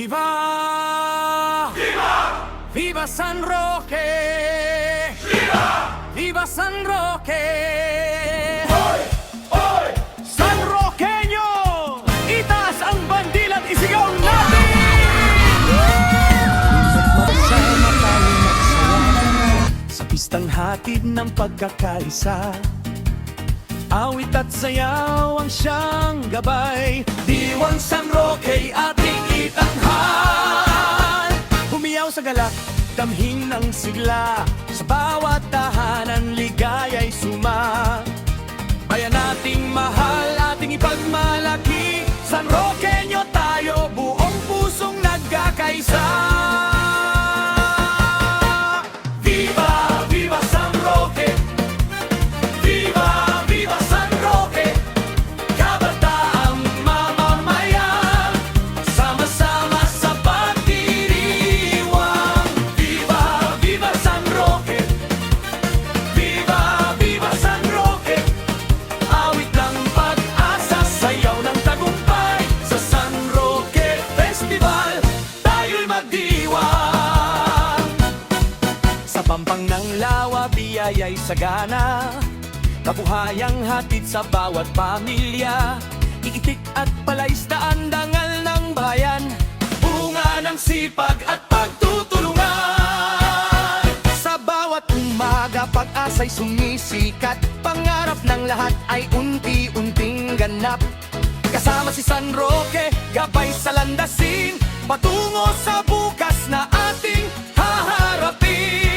Viva! Viva! Viva San Roque! Viva! Viva San Roque! Hoy! Hoy! San Roqueño! Itaas ang bandila at isigaw natin! Magsama tayo magsaya sa pistang hatid ng pagkakaisa. Awit at sayaw ang siyang gabay. Diwang San Roque ating itanghal. Humiyaw sa galak, damhin ng sigla. Sa bawat tahanan, ligaya'y suma. Bayan nating mahal, ating ipagmalaki. San Roqueño tayo, buong pusong nagkakaisa. Viva! Viva San Roque! Viva! Viva San Roque! Kabataang mamamayan, sama-sama sa pagdiriwang. Viva! Viva San Roque! Viva! Viva San Roque! Awit ng pag-asa, sayaw ng tagumpay. Sa San Roque Festival, tayo'y magdiwang. Sa pampang ng lawa, biyaya'y sagana. Kabuhayang hatid sa bawat pamilya. Iitik at palaisdaan, dangal ng bayan. Bunga ng sipag at pagtutulungan. Sa bawat umaga, pag-asa'y sumisikat. Pangarap ng lahat ay unti-unting ganap. Kasama si San Roque, gabay sa landasin. Patungo sa bukas na ating haharapin.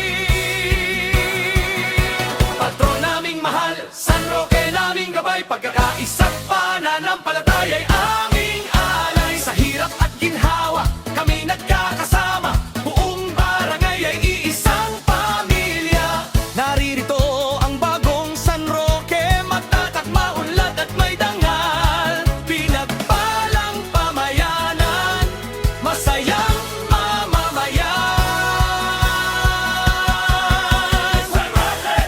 Patron naming mahal, San Roque naming gabay. Pagkakaisang pananampalataya'y aming alay. Sa hirap at ginhawa, kami nagkakasama. Buong barangay ay iisang pamilya. Naririto ang bagong San Roque, magtatak, maunlad at may dangal. Pinagpalang pamayanan, masayang mamamayan. San Roque!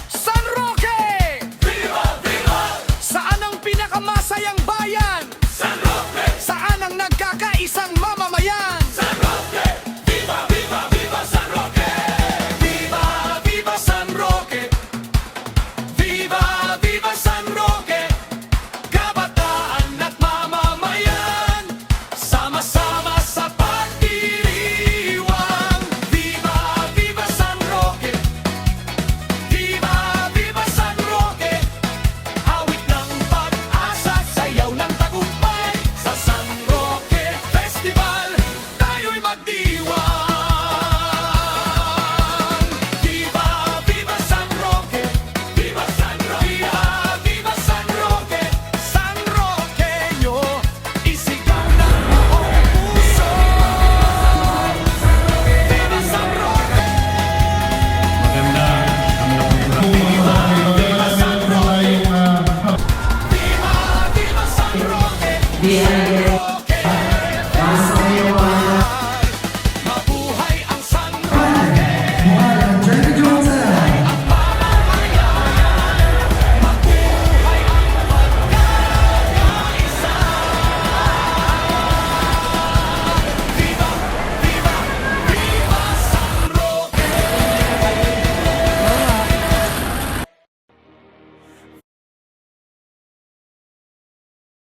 San Roque! Viva! Viva! Saan ang pinakamasayang bayan? San Roque! Saan ang nagkakaisang mamamayan? San Roque! Viva! Viva! Viva San Roque! Viva! Viva San Roque! Viva! Viva San Roque! Kabataan at mamamayan, sama-sama sa pagdiriwang. Viva! Viva San Roque! Viva! Viva San Roque! Awit ng pag-asa, sayaw ng tagumpay. Sa San Roque Festival, tayo'y magdiwang. Viva! Viva San Roque! Viva San Roque! Viva! Viva San Roque! San Roqueño, isigaw ng buong puso. Viva San Roque! Maganda ang Viva San Roque! Viva! Viva San Roque! Bien.